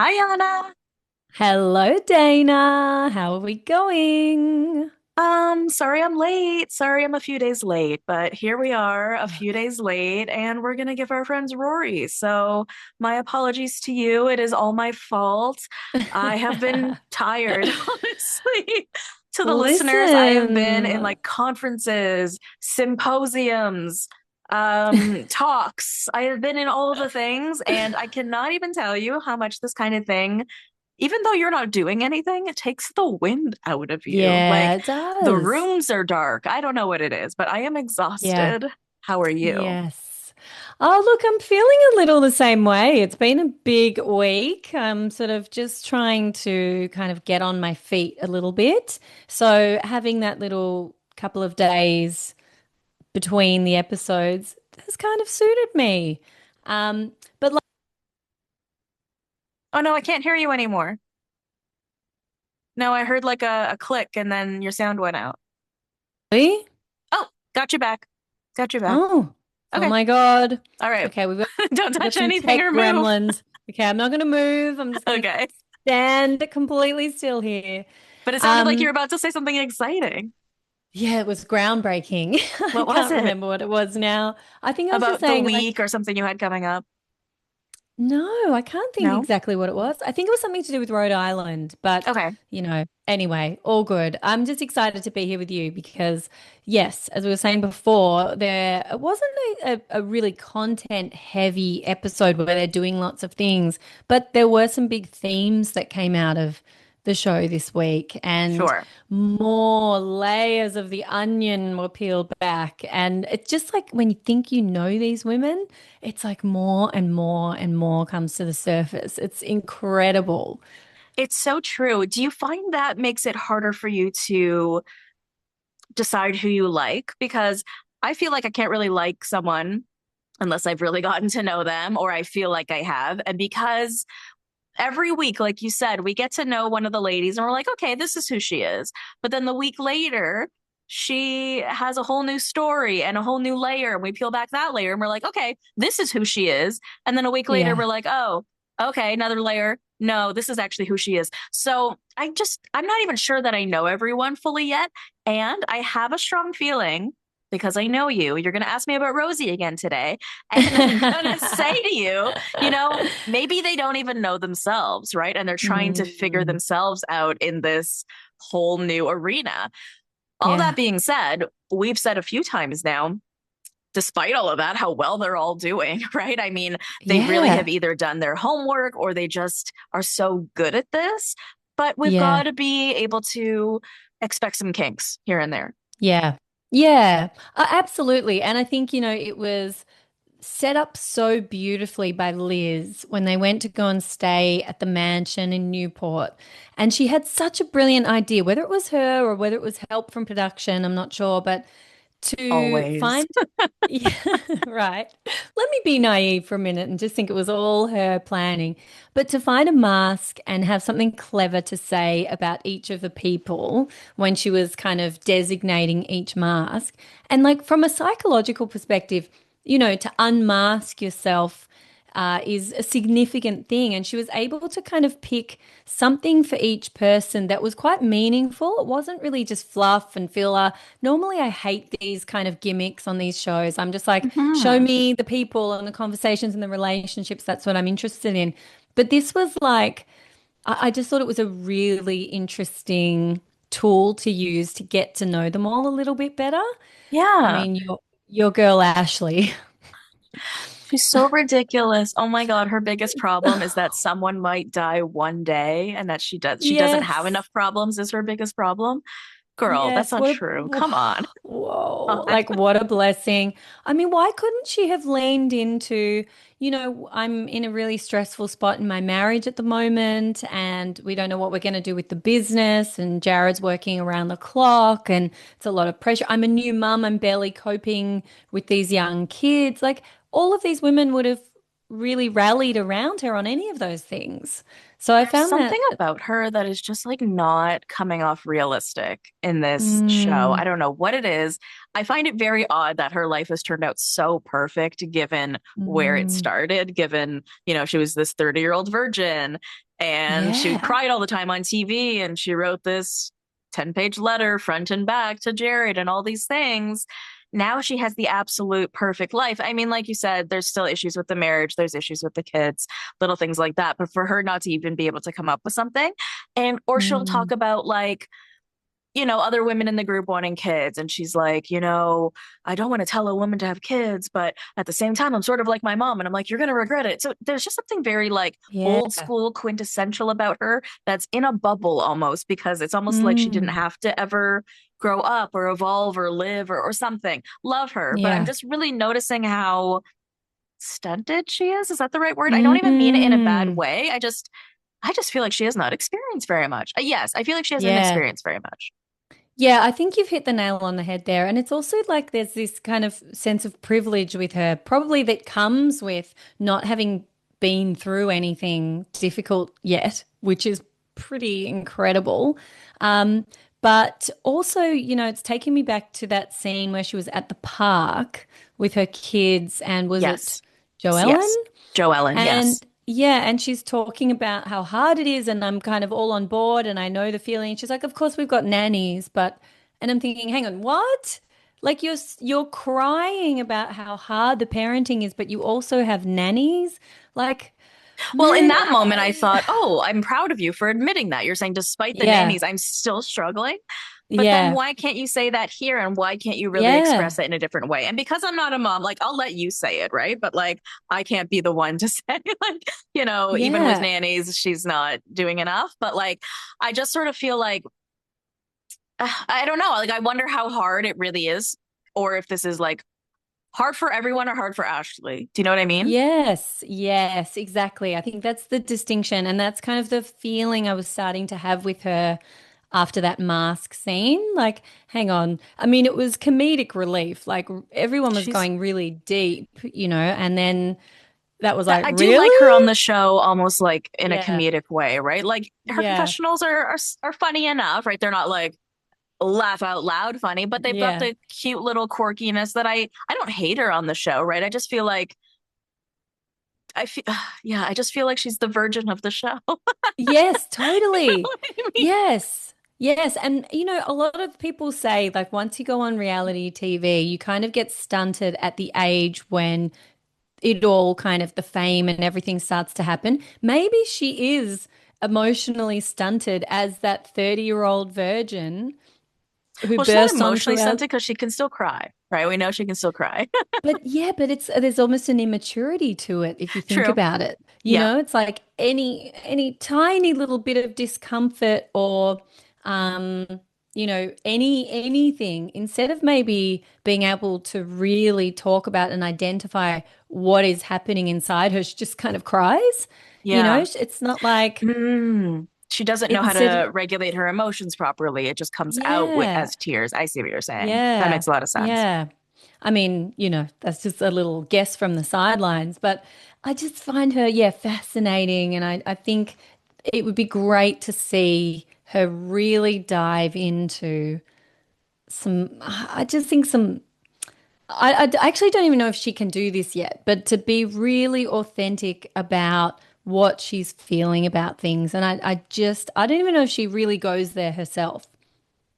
Hi, Anna. Hello, Dana. How are we going? Sorry I'm late. Sorry I'm a few days late, but here we are a few days late and we're gonna give our friends Rory. So my apologies to you. It is all my fault. I have been tired, honestly. To the listeners, I have been in Listen, like conferences, symposiums, talks. I have been in all of the things, and I cannot even tell you how much this kind of thing, even though you're not doing anything, it takes the wind out of you. yeah, Like it the does. rooms are dark. I don't know what it is, but I am Yeah, exhausted. How are you? yes. Oh, look, I'm feeling a little the same way. It's been a big week. I'm sort of just trying to kind of get on my feet a little bit. So having that little couple of days between the episodes has kind of suited me. But Oh no, I can't hear you anymore. No, I heard like a click and then your sound went out. luckily, Oh, got you back. Got you back. oh, oh Okay. my God. All right. Okay, Don't we've got touch some anything tech or move. gremlins. Okay, I'm not going to move. I'm just going to Okay. stand completely still here. But it sounded like you Um, were about to say something exciting. yeah, it was groundbreaking. I What was can't it? remember what it was now. I think I was just About the saying like, week or something you had coming up? no, I can't think No? exactly what it was. I think it was something to do with Rhode Island, but Okay. anyway, all good. I'm just excited to be here with you because, yes, as we were saying before, there it wasn't a really content heavy episode where they're doing lots of things, but there were some big themes that came out of the show this week, and Sure. more layers of the onion were peeled back. And it's just like when you think you know these women, it's like more and more and more comes to the surface. It's incredible. It's so true. Do you find that makes it harder for you to decide who you like? Because I feel like I can't really like someone unless I've really gotten to know them or I feel like I have. And because every week, like you said, we get to know one of the ladies and we're like, okay, this is who she is. But then the week later, she has a whole new story and a whole new layer. And we peel back that layer and we're like, okay, this is who she is. And then a week later, Yeah. we're like, oh, okay, another layer. No, this is actually who she is. So I'm not even sure that I know everyone fully yet. And I have a strong feeling because I know you, you're going to ask me about Rosie again today. And I'm going to say to you, maybe they don't even know themselves, right? And they're trying to figure Mm, themselves out in this whole new arena. All that yeah. being said, we've said a few times now, despite all of that, how well they're all doing, right? I mean, they really have Yeah. either done their homework or they just are so good at this. But we've got Yeah. to be able to expect some kinks here and there. Yeah. Yeah. Absolutely. And I think, it was set up so beautifully by Liz when they went to go and stay at the mansion in Newport. And she had such a brilliant idea, whether it was her or whether it was help from production, I'm not sure, but to Always. find, yeah, right. Let me be naive for a minute and just think it was all her planning. But to find a mask and have something clever to say about each of the people when she was kind of designating each mask. And like from a psychological perspective, to unmask yourself is a significant thing. And she was able to kind of pick something for each person that was quite meaningful. It wasn't really just fluff and filler. Normally, I hate these kind of gimmicks on these shows. I'm just like, show Mhm. me the people and the conversations and the relationships. That's what I'm interested in. But this was like, I just thought it was a really interesting tool to use to get to know them all a little bit better. I Yeah. mean, your girl Ashley. She's so ridiculous. Oh my God, her biggest problem is that someone might die one day and that she doesn't have Yes. enough problems is her biggest problem. Girl, that's Yes, not true. Come on. whoa, God. like what a blessing. I mean, why couldn't she have leaned into, I'm in a really stressful spot in my marriage at the moment, and we don't know what we're going to do with the business, and Jared's working around the clock, and it's a lot of pressure. I'm a new mum, I'm barely coping with these young kids. Like all of these women would have really rallied around her on any of those things. So I There's found something that, about her that is just like not coming off realistic in this show. I mm, don't know what it is. I find it very odd that her life has turned out so perfect given where it mm, started, given, she was this 30-year-old virgin And she Yeah. cried all the time on TV, and she wrote this 10-page letter front and back to Jared and all these things. Now she has the absolute perfect life. I mean, like you said, there's still issues with the marriage, there's issues with the kids, little things like that. But for her not to even be able to come up with something, and or she'll talk Mm. about like, other women in the group wanting kids. And she's like, I don't want to tell a woman to have kids, but at the same time, I'm sort of like my mom. And I'm like, you're going to regret it. So there's just something very like Yeah. old school quintessential about her that's in a bubble almost, because it's almost like she didn't Mm. have to ever grow up or evolve or live or something. Love her. But I'm Yeah. just really noticing how stunted she is. Is that the right word? I don't even mean it in a bad Mm. way. I just feel like she has not experienced very much. Yes, I feel like she hasn't Yeah. experienced very much. Yeah, I think you've hit the nail on the head there. And it's also like there's this kind of sense of privilege with her, probably that comes with not having been through anything difficult yet, which is pretty incredible. Um, but also, it's taking me back to that scene where she was at the park with her kids and was it Yes. Joellen? Yes. Joellen, And yes. yeah, and she's talking about how hard it is, and I'm kind of all on board, and I know the feeling. She's like, "Of course we've got nannies, but," and I'm thinking, "Hang on, what? Like you're crying about how hard the parenting is, but you also have nannies? Like, Well, in man, that moment, I thought, oh, I'm proud of you for admitting that. You're saying, despite the yeah, nannies, I'm still struggling. But then yeah, why can't you say that here? And why can't you really yeah, express it in a different way? And because I'm not a mom, like, I'll let you say it, right? But like, I can't be the one to say, like, even with yeah, nannies, she's not doing enough. But like, I just sort of feel like, I don't know. Like, I wonder how hard it really is, or if this is like hard for everyone or hard for Ashley. Do you know what I mean? yes, yes, exactly. I think that's the distinction, and that's kind of the feeling I was starting to have with her after that mask scene. Like, hang on. I mean, it was comedic relief. Like everyone was She's going really deep, and then that was that like, I do like her on really? the show almost like in a Yeah. comedic way, right? Like her Yeah. confessionals are funny enough, right? They're not like laugh out loud funny, but they've got Yeah. the cute little quirkiness that I don't hate her on the show, right? I just feel like I feel yeah, I just feel like she's the virgin of the show. Yes, You know totally. what I mean? Yes. Yes. And, a lot of people say, like, once you go on reality TV, you kind of get stunted at the age when it all kind of the fame and everything starts to happen. Maybe she is emotionally stunted as that 30-year-old virgin who Well, she's not burst emotionally onto our. stunted because she can still cry, right? We know she can still cry. But yeah, but there's almost an immaturity to it if you think True. about it. Yeah. It's like any tiny little bit of discomfort or um anything, instead of maybe being able to really talk about and identify what is happening inside her, she just kind of cries. Yeah. It's not like She doesn't know how instead. to regulate her emotions properly. It just comes out Yeah. as tears. I see what you're saying. That Yeah. makes a lot of sense. Yeah. I mean, that's just a little guess from the sidelines, but I just find her, yeah, fascinating. And I think it would be great to see her really dive into I just think I actually don't even know if she can do this yet, but to be really authentic about what she's feeling about things. And I don't even know if she really goes there herself,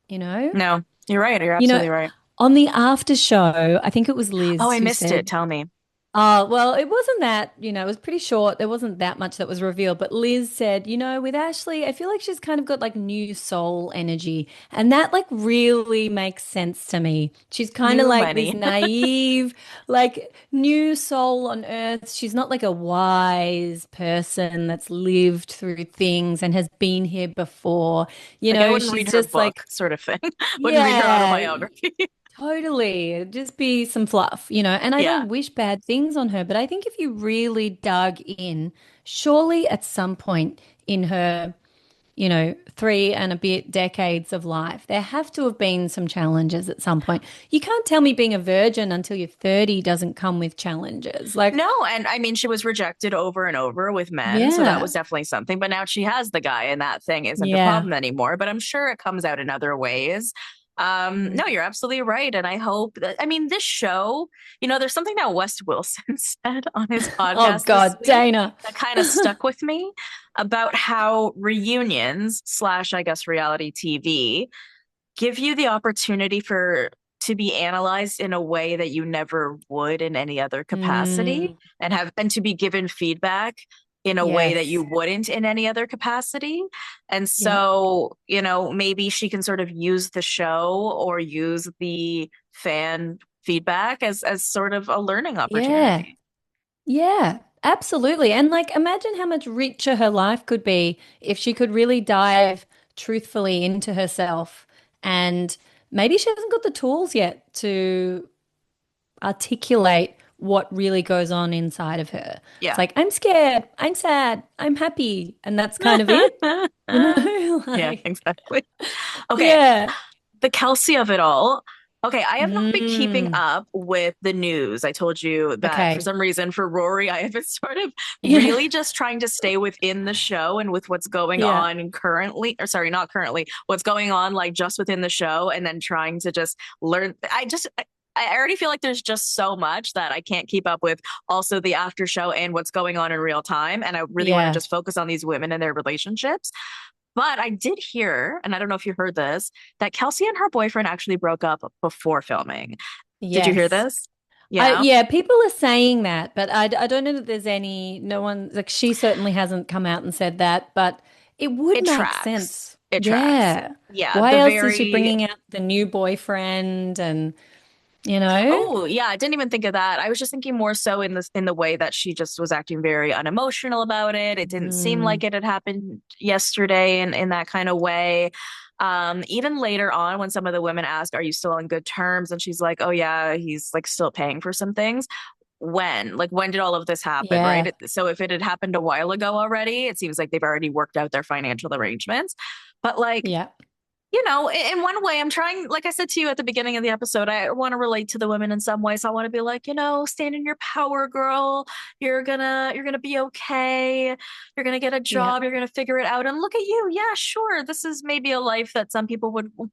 you know? No, you're right. You're You know, absolutely right. on the after show, I think it was Oh, Liz I who missed it. said, Tell me. "Oh, well, it wasn't that, it was pretty short. There wasn't that much that was revealed." But Liz said, with Ashley, I feel like she's kind of got like new soul energy. And that like really makes sense to me. She's kind of New like this money. naive, like new soul on earth. She's not like a wise person that's lived through things and has been here before. Like I wouldn't She's read her just book, like, sort of thing. Wouldn't read her yeah. autobiography. Totally. It'd just be some fluff, and I Yeah. don't wish bad things on her, but I think if you really dug in, surely at some point in her, three and a bit decades of life, there have to have been some challenges at some point. You can't tell me being a virgin until you're 30 doesn't come with challenges. Like, No, and I mean, she was rejected over and over with men, so that was yeah, definitely something. But now she has the guy, and that thing isn't a yeah. problem anymore. But I'm sure it comes out in other ways. Mm. No, you're absolutely right. And I hope that, I mean, this show, there's something that Wes Wilson said on his Oh podcast this God, week Dana. that kind of stuck with me. about how reunions slash, I guess, reality TV give you the opportunity for to be analyzed in a way that you never would in any other capacity Mm, and to be given feedback in a way that you yes. wouldn't in any other capacity. And Yeah. so, maybe she can sort of use the show or use the fan feedback as sort of a learning Yeah. opportunity. Yeah. Absolutely. And like imagine how much richer her life could be if she could really dive truthfully into herself. And maybe she hasn't got the tools yet to articulate what really goes on inside of her. It's Yeah. like, I'm scared, I'm sad, I'm happy. And that's kind of it, you know? Yeah, Like, exactly. Okay, yeah. the Kelsey of it all. Okay, I have not been keeping Mm, up with the news. I told you that for okay. some reason for Rory, I have been sort of Yeah. really just trying to stay within the show and with what's going Yeah. on currently, or sorry, not currently, what's going on like just within the show, and then trying to just learn. I already feel like there's just so much that I can't keep up with also the after show and what's going on in real time. And I really want to Yeah. just focus on these women and their relationships. But I did hear, and I don't know if you heard this, that Kelsey and her boyfriend actually broke up before filming. Did you hear Yes. this? Yeah, Yeah, people are saying that, but I don't know that there's no one, like she certainly hasn't come out and said that, but it would it make tracks. sense. It tracks. Yeah. Yeah, Why the else is she very bringing out the new boyfriend and, you know? Oh, yeah, I didn't even think of that. I was just thinking more so in the way that she just was acting very unemotional about it. It didn't seem Mm, like it had happened yesterday in that kind of way. Even later on, when some of the women ask, "Are you still on good terms?" and she's like, "Oh yeah, he's like still paying for some things." When did all of this happen, right? yeah. So if it had happened a while ago already, it seems like they've already worked out their financial arrangements. But like Yeah. in one way, I'm trying, like I said to you at the beginning of the episode, I want to relate to the women in some ways. I want to be like, stand in your power, girl. You're gonna be okay. You're gonna get a Yeah. job. You're gonna figure it out. And look at you. Yeah, sure. This is maybe a life that some people would want,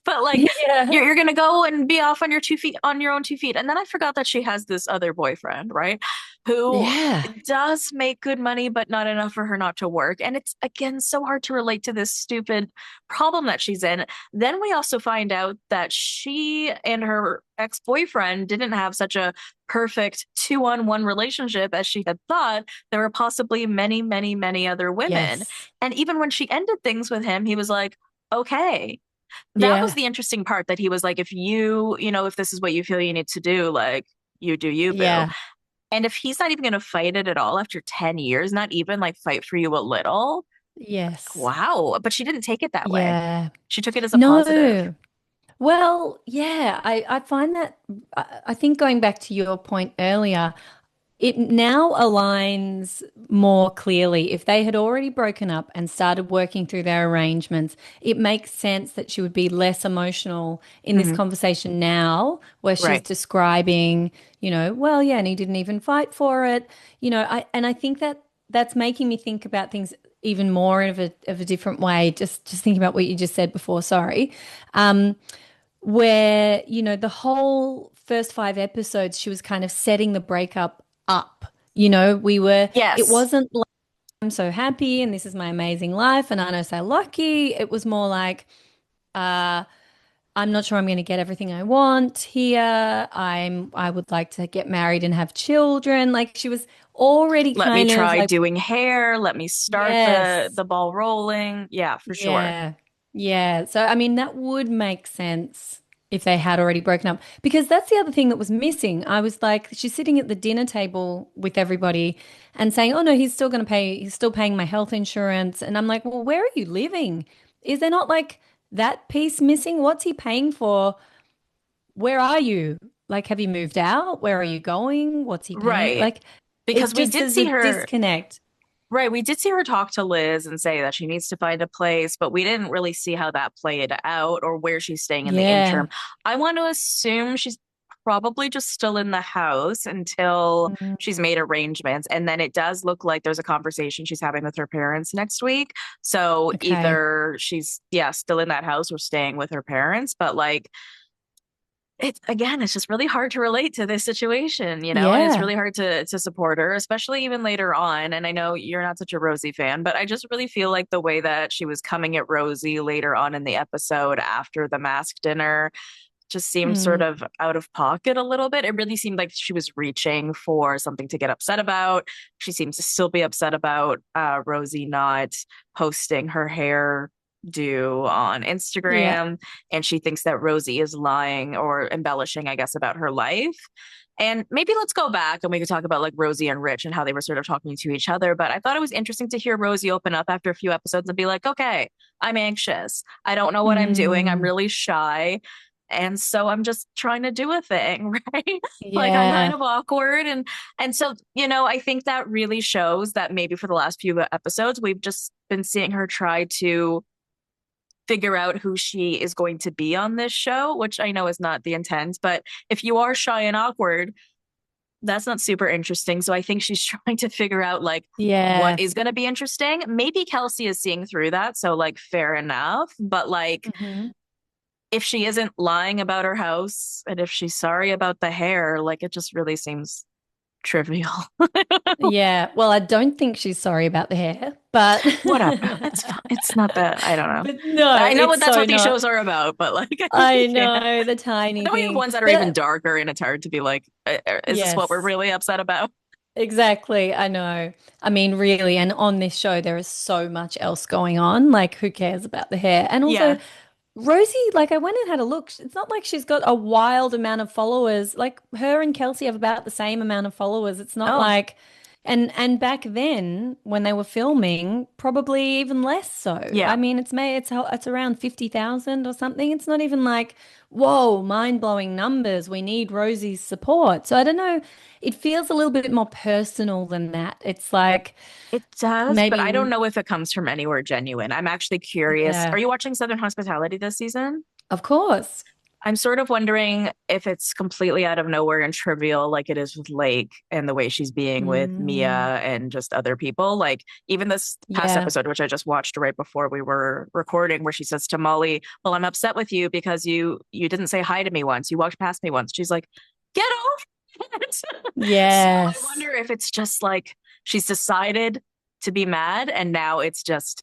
but like Yeah. you're gonna go and be off on your 2 feet, on your own 2 feet. And then I forgot that she has this other boyfriend, right? Who Yeah. does make good money, but not enough for her not to work. And it's again so hard to relate to this stupid problem that she's in. Then we also find out that she and her ex-boyfriend didn't have such a perfect two-on-one relationship as she had thought. There were possibly many, many, many other women. Yes. And even when she ended things with him, he was like, okay. That was Yeah. the interesting part that he was like, if if this is what you feel you need to do, like you do you, boo. Yeah. And if he's not even going to fight it at all after 10 years, not even like fight for you a little, Yes. wow. But she didn't take it that way. Yeah. She took it as a positive. No. Well, yeah, I find that I think going back to your point earlier, it now aligns more clearly. If they had already broken up and started working through their arrangements, it makes sense that she would be less emotional in this Hmm. conversation now, where she's Right. describing, well, yeah, and he didn't even fight for it. I think that that's making me think about things even more of a different way. Just thinking about what you just said before, sorry. Um, where, the whole first 5 episodes, she was kind of setting the breakup up. It Yes. wasn't like, I'm so happy and this is my amazing life and I'm so lucky. It was more like, uh, I'm not sure I'm going to get everything I want here. I would like to get married and have children. Like she was already Let me kind of try like, doing hair. Let me start the yes, the ball rolling. Yeah, for sure. yeah. Yeah. So, I mean, that would make sense if they had already broken up because that's the other thing that was missing. I was like, she's sitting at the dinner table with everybody and saying, oh, no, he's still paying my health insurance. And I'm like, well, where are you living? Is there not like that piece missing? What's he paying for? Where are you? Like, have you moved out? Where are you going? What's he paying? Right. Like, Because it we just did is see a her, disconnect. right, we did see her talk to Liz and say that she needs to find a place, but we didn't really see how that played out or where she's staying in the Yeah. interim. I want to assume she's probably just still in the house until Mm, she's made arrangements. And then it does look like there's a conversation she's having with her parents next week. So okay. either she's, yeah, still in that house or staying with her parents, but like, it's again, it's just really hard to relate to this situation, and it's Yeah. really hard to support her, especially even later on. And I know you're not such a Rosie fan, but I just really feel like the way that she was coming at Rosie later on in the episode after the mask dinner just seemed sort Mm. of out of pocket a little bit. It really seemed like she was reaching for something to get upset about. She seems to still be upset about Rosie not posting her hair do on Yeah. Instagram. And she thinks that Rosie is lying or embellishing, I guess, about her life. And maybe let's go back and we could talk about like Rosie and Rich and how they were sort of talking to each other. But I thought it was interesting to hear Rosie open up after a few episodes and be like, okay, I'm anxious. I don't know what I'm doing. I'm Mm. really shy. And so I'm just trying to do a thing, right? Like I'm kind Yeah. of awkward. And so, I think that really shows that maybe for the last few episodes, we've just been seeing her try to figure out who she is going to be on this show, which I know is not the intent. But if you are shy and awkward, that's not super interesting. So I think she's trying to figure out like what Yeah. is going to be interesting. Maybe Kelsey is seeing through that. So like fair enough. But like Hmm. if she isn't lying about her house and if she's sorry about the hair, like it just really seems trivial. Yeah. Well, I don't think she's sorry about the hair, but Whatever. It's fine. It's not that. I don't know. but no, I know it's what that's so what these not. shows are about, but like I really I can't. know the And tiny then we have thing. ones that are even But darker, and it's hard to be like, is this what we're yes, really upset about? exactly. I know. I mean, really, and on this show, there is so much else going on. Like, who cares about the hair? And also, Yeah. Rosie, like I went and had a look. It's not like she's got a wild amount of followers. Like her and Kelsey have about the same amount of followers. It's not Oh, like and back then when they were filming, probably even less so. I yeah. mean, it's around 50,000 or something. It's not even like, whoa, mind-blowing numbers. We need Rosie's support. So I don't know. It feels a little bit more personal than that. It's like It does, but I don't maybe, know if it comes from anywhere genuine. I'm actually curious. Are yeah, you watching Southern Hospitality this season? of course. I'm sort of wondering if it's completely out of nowhere and trivial, like it is with Lake and the way she's being with Mia Mm, and just other people. Like even this past yeah. episode, which I just watched right before we were recording, where she says to Molly, "Well, I'm upset with you because you didn't say hi to me once. You walked past me once." She's like, "Get over it." So I Yes. wonder if it's just like she's decided to be mad, and now it just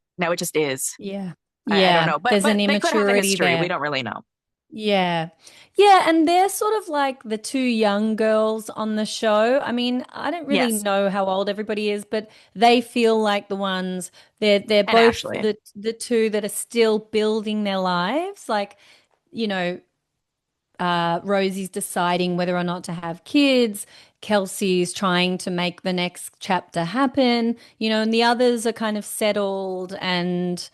is. Yeah. I don't Yeah. know, but There's an they could have a immaturity history. We there. don't really know. Yeah. Yeah. And they're sort of like the two young girls on the show. I mean, I don't really Yes, know how old everybody is, but they feel like the ones they're and both Ashley. the two that are still building their lives. Like, you know, Rosie's deciding whether or not to have kids. Kelsey's trying to make the next chapter happen, and the others are kind of settled and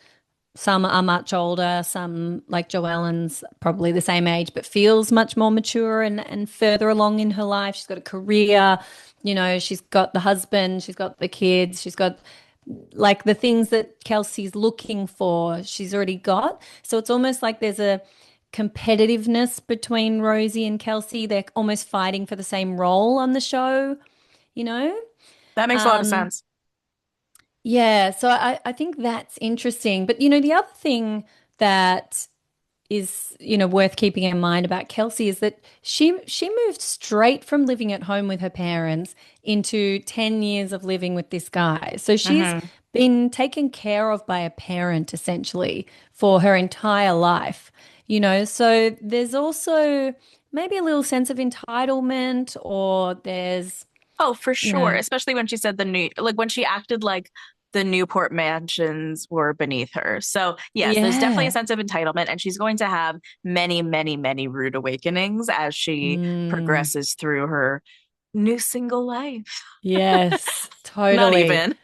some are much older, some like Joellen's probably the same age, but feels much more mature and further along in her life. She's got a career, she's got the husband, she's got the kids, she's got like the things that Kelsey's looking for, she's already got. So it's almost like there's a competitiveness between Rosie and Kelsey. They're almost fighting for the same role on the show, you know? That makes a lot of Um, sense. yeah, so I think that's interesting. But the other thing that is, worth keeping in mind about Kelsey is that she moved straight from living at home with her parents into 10 years of living with this guy. So she's Hmm. been taken care of by a parent essentially for her entire life. So there's also maybe a little sense of entitlement or there's, Oh, for you sure. know, Especially when she said like when she acted like the Newport mansions were beneath her. So, yes, there's definitely a yeah. sense of entitlement, and she's going to have many, many, many rude awakenings as she Mm. progresses through her new single life. Yes, Not totally. even.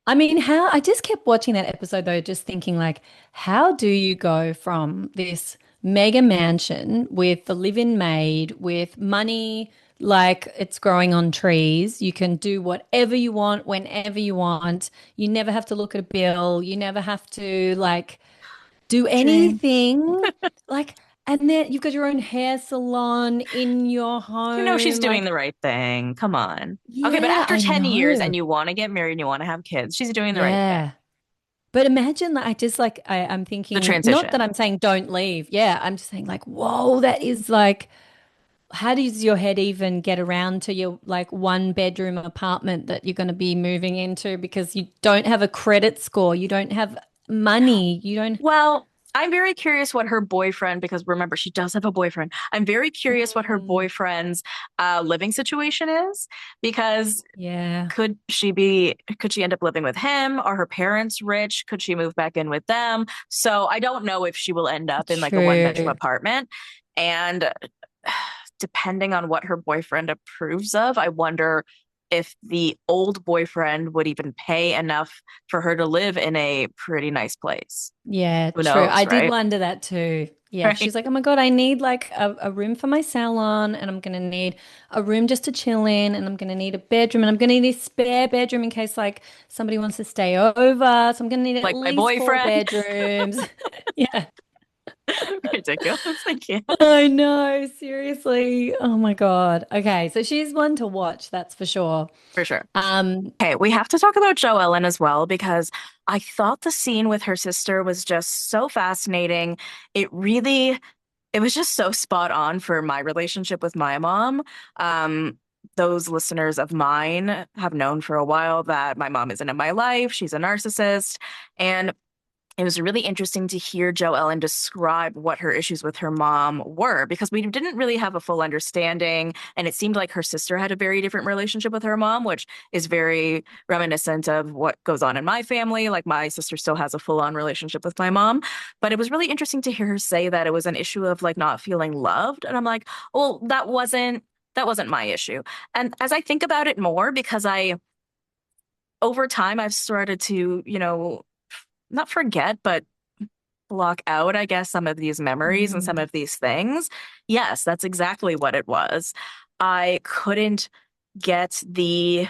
I mean, how I just kept watching that episode though, just thinking like, how do you go from this mega mansion with the live-in maid, with money like it's growing on trees? You can do whatever you want, whenever you want. You never have to look at a bill. You never have to like do Dream. anything. Like, and then you've got your own hair salon in your She's home. doing Like, the right thing. Come on. Okay, but yeah, after I 10 years and know. you want to get married and you want to have kids, she's doing the right thing. Yeah. But imagine that I'm The thinking, not that transition. I'm saying don't leave. Yeah, I'm just saying like, whoa, that is like, how does your head even get around to your like one bedroom apartment that you're going to be moving into because you don't have a credit score, you don't have money, you don't. Well, I'm very curious what her boyfriend, because remember, she does have a boyfriend. I'm very curious what her Mm, boyfriend's living situation is, because yeah, could she end up living with him? Are her parents rich? Could she move back in with them? So I don't know if she will end up in like a one bedroom true. apartment. And depending on what her boyfriend approves of, I wonder if the old boyfriend would even pay enough for her to live in a pretty nice place. Yeah, Who true. I knows, did right? wonder that too. Yeah, Right. she's like, oh my God, I need like a room for my salon, and I'm gonna need a room just to chill in, and I'm gonna need a bedroom, and I'm gonna need a spare bedroom in case like somebody wants to stay over. So I'm gonna need at Like my least four boyfriend. bedrooms. Yeah. Ridiculous. I can't. I know, seriously. Oh my God. Okay, so she's one to watch, that's for sure. For sure. Um, Okay, we have to talk about Joellen as well because I thought the scene with her sister was just so fascinating. It was just so spot on for my relationship with my mom. Um, those listeners of mine have known for a while that my mom isn't in my life. She's a narcissist. And it was really interesting to hear Jo Ellen describe what her issues with her mom were because we didn't really have a full understanding. And it seemed like her sister had a very different relationship with her mom, which is very reminiscent of what goes on in my family. Like my sister still has a full-on relationship with my mom. But it was really interesting to hear her say that it was an issue of like not feeling loved. And I'm like, well, that wasn't my issue. And as I think about it more, because over time I've started to, not forget, but block out, I guess, some of these memories and some mm, of these things. Yes, that's exactly what it was. I couldn't get the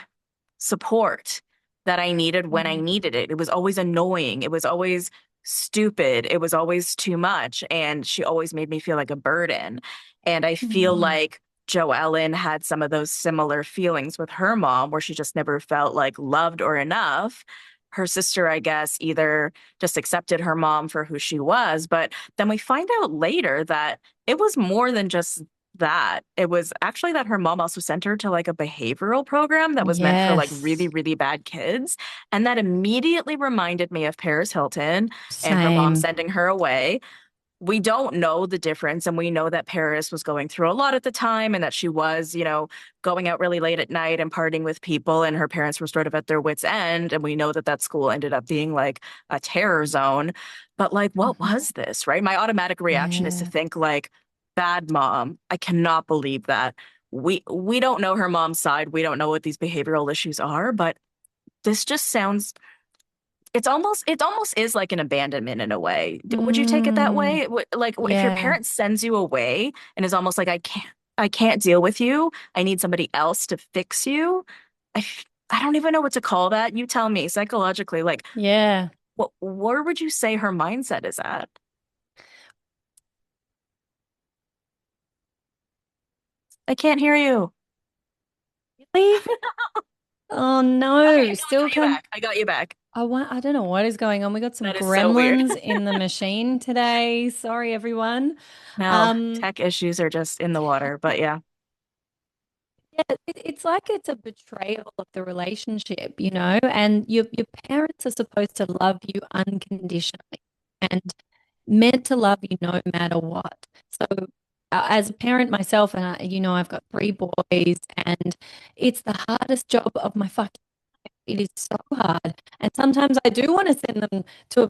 support that I needed when I mm, needed it. It was always annoying. It was always stupid. It was always too much. And she always made me feel like a burden. And I feel mm. like Joellen had some of those similar feelings with her mom, where she just never felt like loved or enough. Her sister, I guess, either just accepted her mom for who she was, but then we find out later that it was more than just that. It was actually that her mom also sent her to like a behavioral program that was meant for like really, Yes, really bad kids. And that immediately reminded me of Paris Hilton and her mom same. sending her away. We don't know the difference. And we know that Paris was going through a lot at the time and that she was, going out really late at night and partying with people. And her parents were sort of at their wits' end. And we know that that school ended up being like a terror zone. But like, what Mhm. was this, right? My automatic reaction is to Yeah. think like, bad mom. I cannot believe that. We don't know her mom's side. We don't know what these behavioral issues are, but this just sounds it almost is like an abandonment in a way. Would you take it that Mm, way? Like if your yeah. parent sends you away and is almost like I can't deal with you. I need somebody else to fix you. I don't even know what to call that. You tell me psychologically, like Yeah. where would you say her mindset is at? I can't hear you. Really? Oh Okay, no, no, I still got you come. back. I got you back. I don't know what is going on. We got some That is so weird. gremlins in the machine today. Sorry, everyone. No, Um, tech issues are just in the water, but yeah. yeah, it's like it's a betrayal of the relationship, you know, and your parents are supposed to love you unconditionally and meant to love you no matter what. So, as a parent myself, and I've got three boys, and it's the hardest job of my fucking. It is so hard, and sometimes I do want to send them to a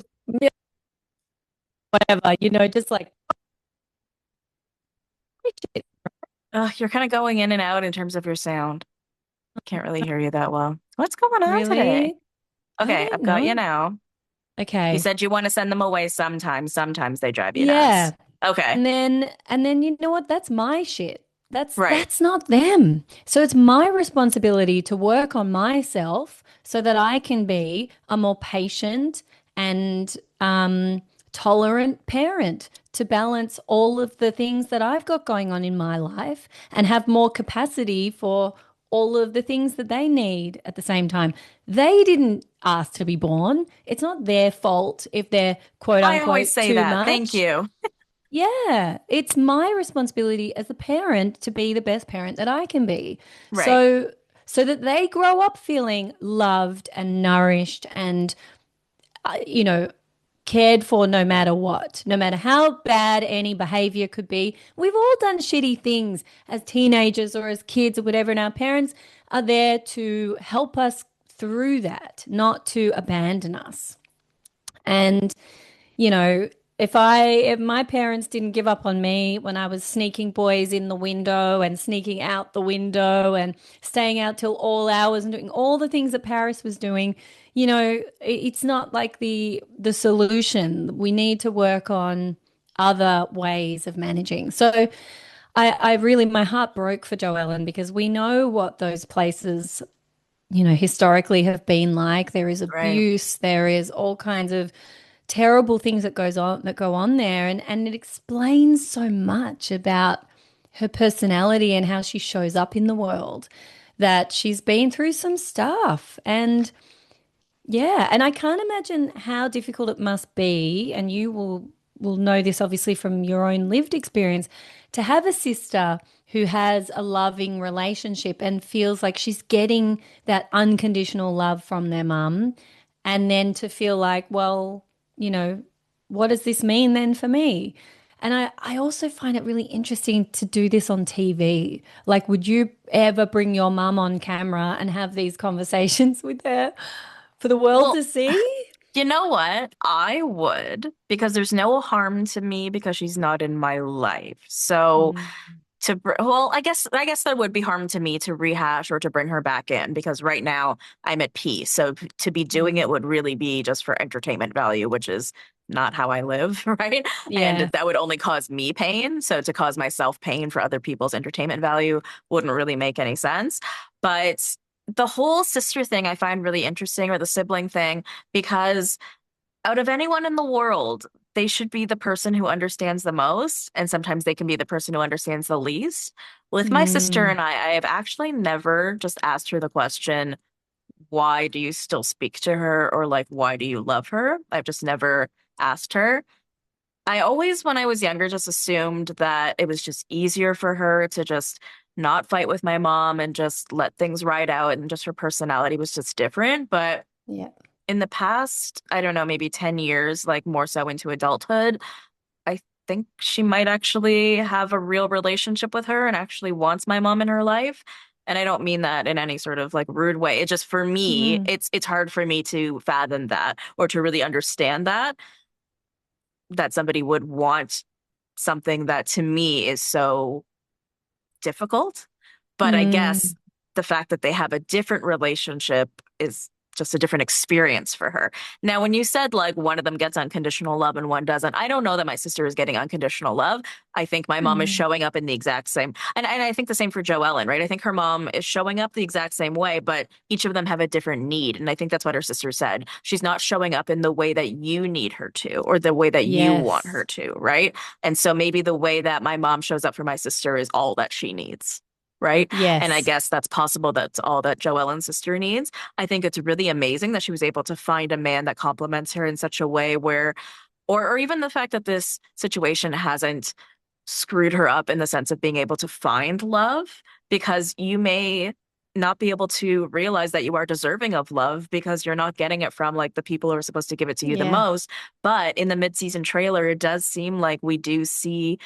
whatever, just like You're kind of going in and out in terms of your sound. Can't really hear you that well. What's going on today? really. I Okay, don't I've got you know. now. You Okay. said you want to send them away sometimes. Sometimes they drive you Yeah. nuts. Okay, And then you know what? That's my shit. That's right. that's not them. So it's my responsibility to work on myself so that I can be a more patient and tolerant parent to balance all of the things that I've got going on in my life and have more capacity for all of the things that they need at the same time. They didn't ask to be born. It's not their fault if they're quote I always unquote say too that. Thank much. you. Yeah, it's my responsibility as a parent to be the best parent that I can be. Right. So that they grow up feeling loved and nourished and you know, cared for no matter what, no matter how bad any behavior could be. We've all done shitty things as teenagers or as kids or whatever, and our parents are there to help us through that, not to abandon us. And you know, if my parents didn't give up on me when I was sneaking boys in the window and sneaking out the window and staying out till all hours and doing all the things that Paris was doing, it's not like the solution. We need to work on other ways of managing. So I really my heart broke for Joellen because we know what those places historically have been like. There is Right. abuse, there is all kinds of terrible things that go on there, and it explains so much about her personality and how she shows up in the world, that she's been through some stuff. And yeah, and I can't imagine how difficult it must be, and you will know this obviously from your own lived experience, to have a sister who has a loving relationship and feels like she's getting that unconditional love from their mum, and then to feel like, well, you know, what does this mean then for me? And I also find it really interesting to do this on TV. Like, would you ever bring your mum on camera and have these conversations with her for the world to Well, see? you know what? I would, because there's no harm to me because she's not in my life. So Mm, well, I guess there would be harm to me to rehash or to bring her back in because right now I'm at peace. So to be doing it mm. would really be just for entertainment value, which is not how I live, right? And Yeah. that would only cause me pain. So to cause myself pain for other people's entertainment value wouldn't really make any sense. But the whole sister thing I find really interesting, or the sibling thing, because out of anyone in the world, they should be the person who understands the most, and sometimes they can be the person who understands the least. With my sister Mm, and I have actually never just asked her the question, why do you still speak to her? Or like, why do you love her? I've just never asked her. I always, when I was younger, just assumed that it was just easier for her to just not fight with my mom and just let things ride out, and just her personality was just different. But yeah. in the past, I don't know, maybe 10 years, like more so into adulthood, I think she might actually have a real relationship with her and actually wants my mom in her life. And I don't mean that in any sort of like rude way. It just for me, Mm, it's hard for me to fathom that or to really understand that somebody would want something that to me is so difficult. But I guess mm, the fact that they have a different relationship is just a different experience for her. Now, when you said like one of them gets unconditional love and one doesn't, I don't know that my sister is getting unconditional love. I think my mom is mm. showing up in the exact same, and I think the same for Joellen, right? I think her mom is showing up the exact same way, but each of them have a different need. And I think that's what her sister said. She's not showing up in the way that you need her to, or the way that you want her Yes. to, right? And so maybe the way that my mom shows up for my sister is all that she needs. Right. And I Yes. guess that's possible. That's all that Joellen's sister needs. I think it's really amazing that she was able to find a man that compliments her in such a way where, or even the fact that this situation hasn't screwed her up in the sense of being able to find love, because you may not be able to realize that you are deserving of love because you're not getting it from like the people who are supposed to give it to you the Yeah. most. But in the mid-season trailer, it does seem like we do see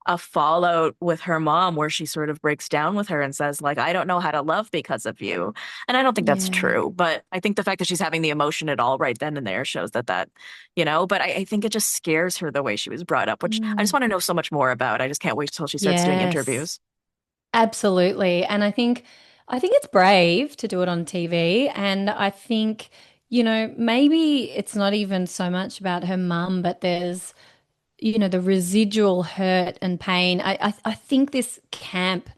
a fallout with her mom where she sort of breaks down with her and says like, I don't know how to love because of you. And I don't think that's Yeah. true, but I think the fact that she's having the emotion at all right then and there shows that but I think it just scares her the way she was brought up, which I just Mm. want to know so much more about. I just can't wait till she starts doing Yes. interviews. Absolutely. And I think it's brave to do it on TV. And I think, maybe it's not even so much about her mum, but there's the residual hurt and pain. I think this camp,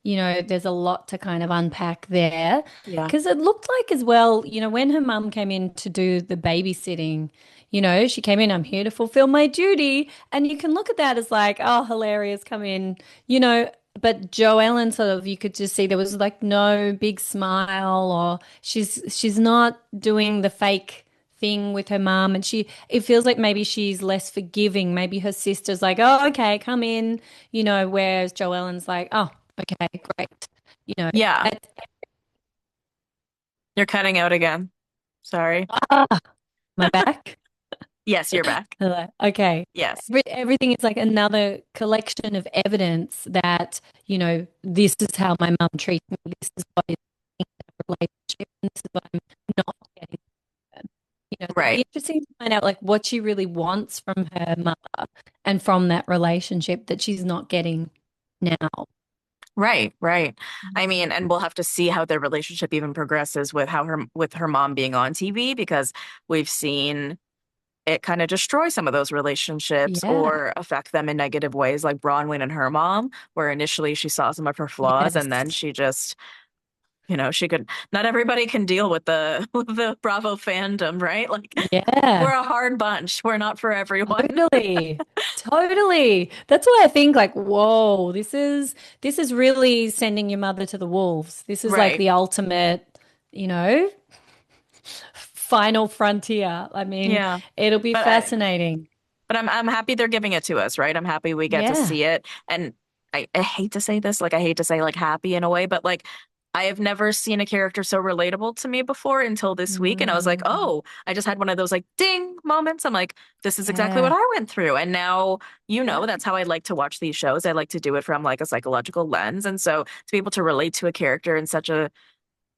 there's a lot to kind of unpack there. Yeah. Because it looked like as well, when her mum came in to do the babysitting, she came in, I'm here to fulfill my duty. And you can look at that as like, oh, hilarious, come in, you know. But Joellen sort of, you could just see there was like no big smile, or she's not doing the fake thing with her mom, and it feels like maybe she's less forgiving. Maybe her sister's like, oh, okay, come in, whereas Joellen's like, oh, okay, great. You know, Yeah, it's, you're cutting out again. Sorry. ah, my back. Yes, you're back. Hello. Okay. Yes. Everything is like another collection of evidence that, this is how my mum treats me. This is what is in a relationship. And this is what I'm not getting. So it'd be Right. interesting to find out like what she really wants from her mother and from that relationship that she's not getting now. Right, right. I mean, and we'll have to see how their relationship even progresses with her mom being on TV because we've seen it kind of destroy some of those relationships Yeah. or affect them in negative ways, like Bronwyn and her mom, where initially she saw some of her flaws and then Yes. she just, she could, not everybody can deal with the with the Bravo fandom, right? Like we're Yeah. a hard bunch. We're not for everyone. Totally. Totally. That's why I think like, whoa, this is really sending your mother to the wolves. This is like Right. the ultimate, you know, final frontier. I mean, Yeah. it'll be But fascinating. I'm happy they're giving it to us, right? I'm happy we get to Yeah. see it. And I hate to say this, like I hate to say like happy in a way, but like I have never seen a character so relatable to me before until this week. And I was like, Mm, oh, I just had one of those like ding moments. I'm like, this is exactly what yeah. I went through. And now, Yeah. that's how I like to watch these shows. I like to do it from like a psychological lens. And so to be able to relate to a character in such a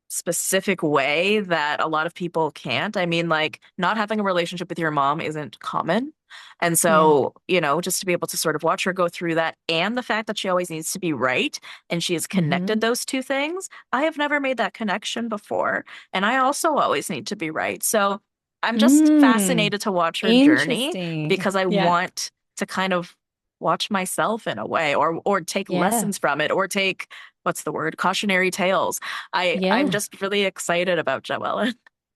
specific way that a lot of people can't. I mean, like, not having a relationship with your mom isn't common. And Yeah. so, just to be able to sort of watch her go through that and the fact that she always needs to be right and she has connected Hmm. those two things, I have never made that connection before. And I also always need to be right. So I'm just Mm, fascinated to watch her journey interesting. because I Yeah. want to kind of watch myself in a way or take Yeah. lessons from it or take what's the word? Cautionary tales. I'm Yeah. just really excited about Joella.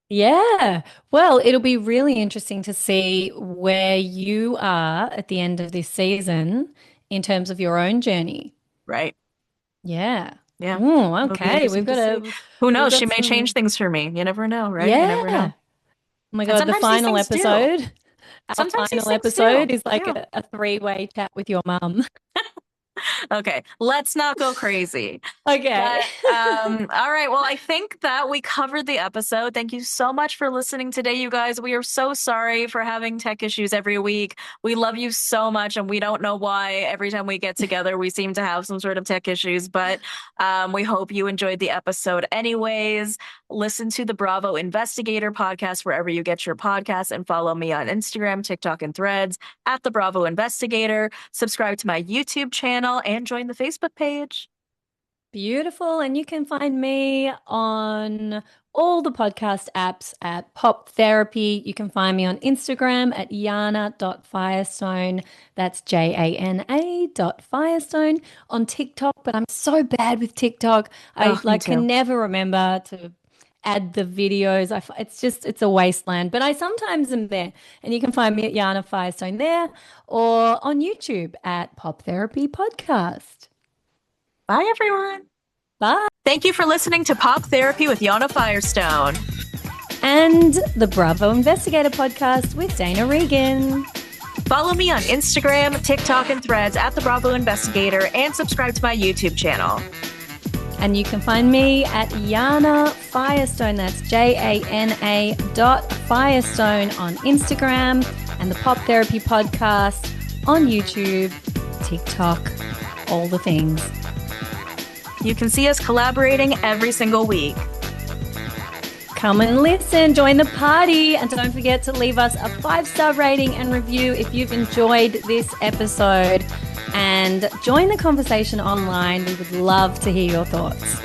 Yeah. Well, it'll be really interesting to see where you are at the end of this season in terms of your own journey. Right. Yeah. Yeah. Oh, It'll be okay. We've interesting to got see. a Who we've knows? She got may change some. things for me. You never know, right? You never Yeah. know. Oh my And God, the sometimes these final things do. episode. Our Sometimes these final things do. episode is like Yeah. a three-way chat with your mum. Okay, let's not go crazy. Okay. But all right. Well, I think that we covered the episode. Thank you so much for listening today, you guys. We are so sorry for having tech issues every week. We love you so much, and we don't know why every time we get together we seem to have some sort of tech issues. But we hope you enjoyed the episode anyways. Listen to the Bravo Investigator podcast wherever you get your podcasts and follow me on Instagram, TikTok, and Threads at the Bravo Investigator. Subscribe to my YouTube channel and join the Facebook page. Beautiful. And you can find me on all the podcast apps at Pop Therapy. You can find me on Instagram at Jana.Firestone. That's Jana.Firestone. On TikTok, but I'm so bad with TikTok. I Oh, me like too. can never remember to add the videos. It's a wasteland, but I sometimes am there. And you can find me at Jana Firestone there or on YouTube at Pop Therapy Podcast. Bye, everyone. Bye. Thank you for listening to Pop Therapy with Jana Firestone. And the Bravo Investigator podcast with Dana Regan. Follow me on Instagram, TikTok, and Threads at the Bravo Investigator and subscribe to my YouTube channel. And you can find me at Jana Firestone. That's Jana Firestone on Instagram and the Pop Therapy podcast on YouTube, TikTok, all the things. You can see us collaborating every single week. Come and listen, join the party, and don't forget to leave us a 5-star rating and review if you've enjoyed this episode. And join the conversation online. We would love to hear your thoughts.